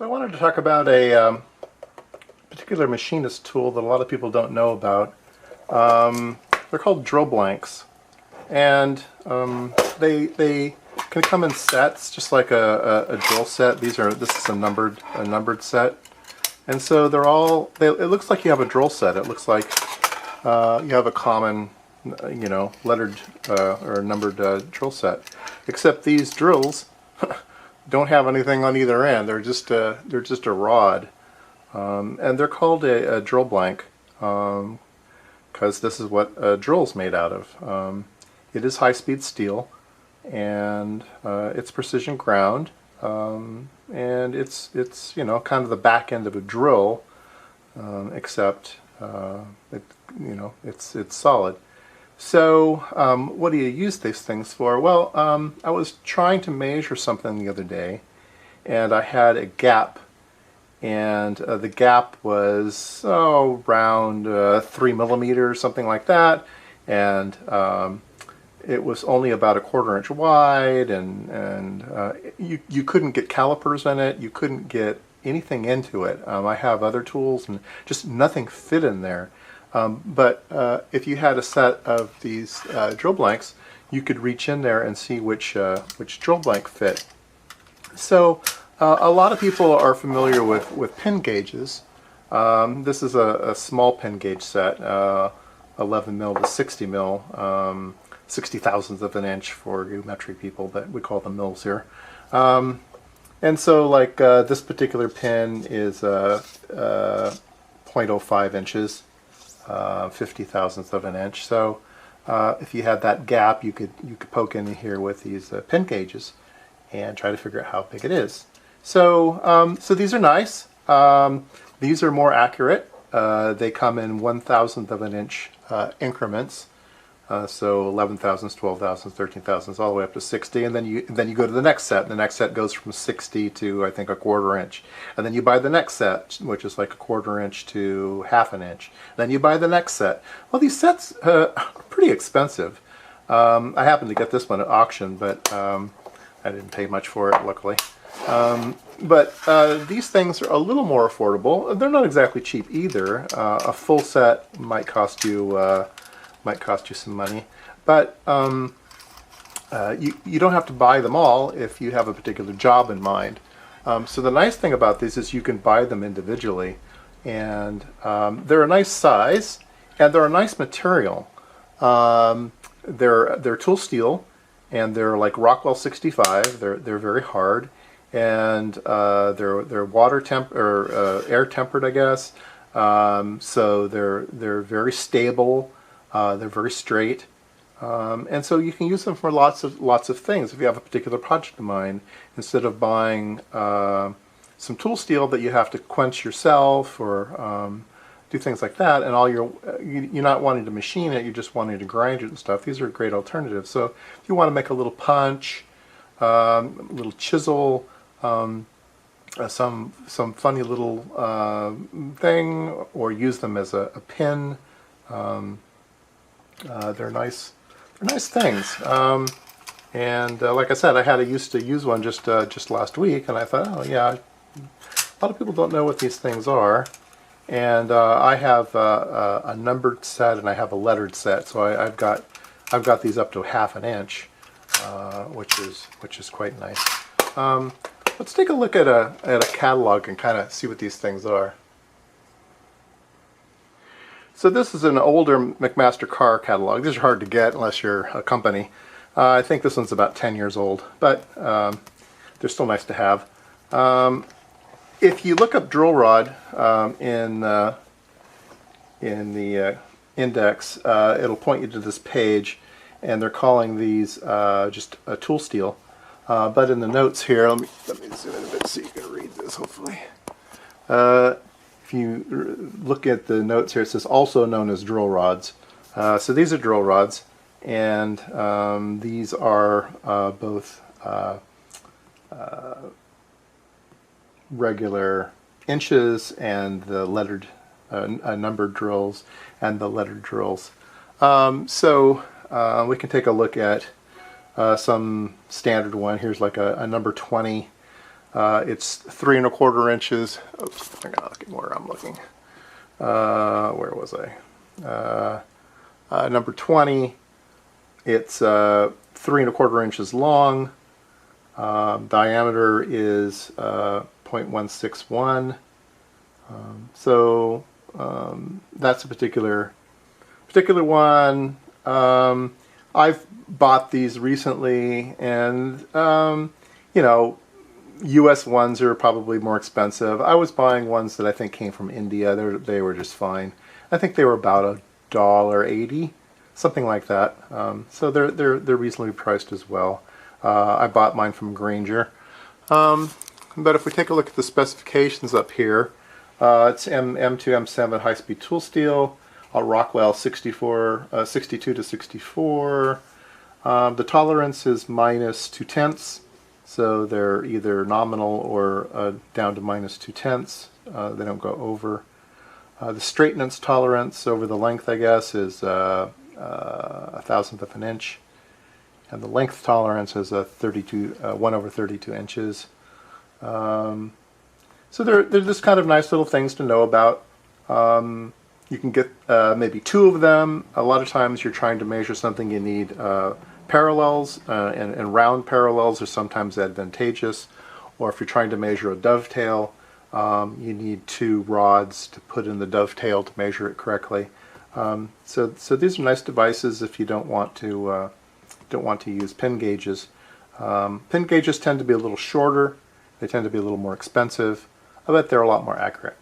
So I wanted to talk about a particular machinist tool that a lot of people don't know about. They're called drill blanks, and they can come in sets, just like a drill set. This is a numbered set, and so it looks like you have a drill set. It looks like you have a common, lettered or numbered drill set, except these drills don't have anything on either end. They're just a rod, and they're called a drill blank because this is what a drill's made out of. It is high-speed steel, and it's precision ground, and it's kind of the back end of a drill, except it's solid. So what do you use these things for? Well, I was trying to measure something the other day, and I had a gap, and the gap was around 3 millimeters, something like that, and it was only about 1/4 inch wide, and you couldn't get calipers in it, you couldn't get anything into it. I have other tools, and just nothing fit in there. But if you had a set of these drill blanks, you could reach in there and see which drill blank fit. So a lot of people are familiar with pin gauges. This is a small pin gauge set, 11 mil to 60 mil, 60 thousandths of an inch for you metric people, but we call them mils here. And so like this particular pin is 0.05 inches. 50 thousandths of an inch. So if you had that gap, you could poke in here with these pin gauges and try to figure out how big it is. So so these are nice. These are more accurate. They come in 1/1000th of an inch increments. So 11 thousandths, 12 thousandths, 13 thousandths, all the way up to 60, and then you go to the next set. The next set goes from 60 to, I think, 1/4 inch, and then you buy the next set, which is like 1/4 inch to 1/2 inch. Then you buy the next set. Well, these sets are pretty expensive. I happened to get this one at auction, but I didn't pay much for it, luckily. But these things are a little more affordable. They're not exactly cheap either. A full set might cost you some money, but you don't have to buy them all if you have a particular job in mind. So the nice thing about these is you can buy them individually, and they're a nice size, and they're a nice material. They're tool steel, and they're like Rockwell 65. They're very hard, and they're air tempered, I guess. So they're very stable. They're very straight, and so you can use them for lots of things. If you have a particular project in mind, instead of buying some tool steel that you have to quench yourself or do things like that, and you're not wanting to machine it, you're just wanting to grind it and stuff. These are great alternatives. So if you want to make a little punch, a little chisel, some funny little thing, or use them as a pin. They're nice things, and like I said, I used to use one just last week, and I thought, oh yeah, a lot of people don't know what these things are, and I have a numbered set and I have a lettered set, so I've got these up to 1/2 inch, which is quite nice. Let's take a look at a catalog and kind of see what these things are. So this is an older McMaster car catalog. These are hard to get unless you're a company. I think this one's about 10 years old, but they're still nice to have. If you look up drill rod in the index, it'll point you to this page, and they're calling these just a tool steel. But in the notes here, let me zoom in a bit so you can read this, hopefully. If you look at the notes here, it says also known as drill rods. So these are drill rods, and these are both regular inches and the lettered numbered drills and the lettered drills. So we can take a look at some standard one. Here's like a number 20 It's 3 1/4 inches. Oops, I gotta look at where I'm looking. Where was I? Number 20. It's 3 1/4 inches long. Diameter is 0.161. So that's a particular one. I've bought these recently, and you know, U.S. ones are probably more expensive. I was buying ones that I think came from India. They were just fine. I think they were about $1.80, something like that. So they're reasonably priced as well. I bought mine from Granger. But if we take a look at the specifications up here, it's M2 M7 high-speed tool steel, Rockwell 62 to 64. The tolerance is -0.2, so they're either nominal or down to -0.2. They don't go over. The straightness tolerance over the length, I guess, is 1/1000th of an inch, and the length tolerance is 1/32 inches. So they're just kind of nice little things to know about. You can get maybe 2 of them. A lot of times you're trying to measure something, you need parallels, and round parallels are sometimes advantageous. Or if you're trying to measure a dovetail, you need 2 rods to put in the dovetail to measure it correctly. So these are nice devices if you don't want to use pin gauges. Pin gauges tend to be a little shorter. They tend to be a little more expensive. I bet they're a lot more accurate.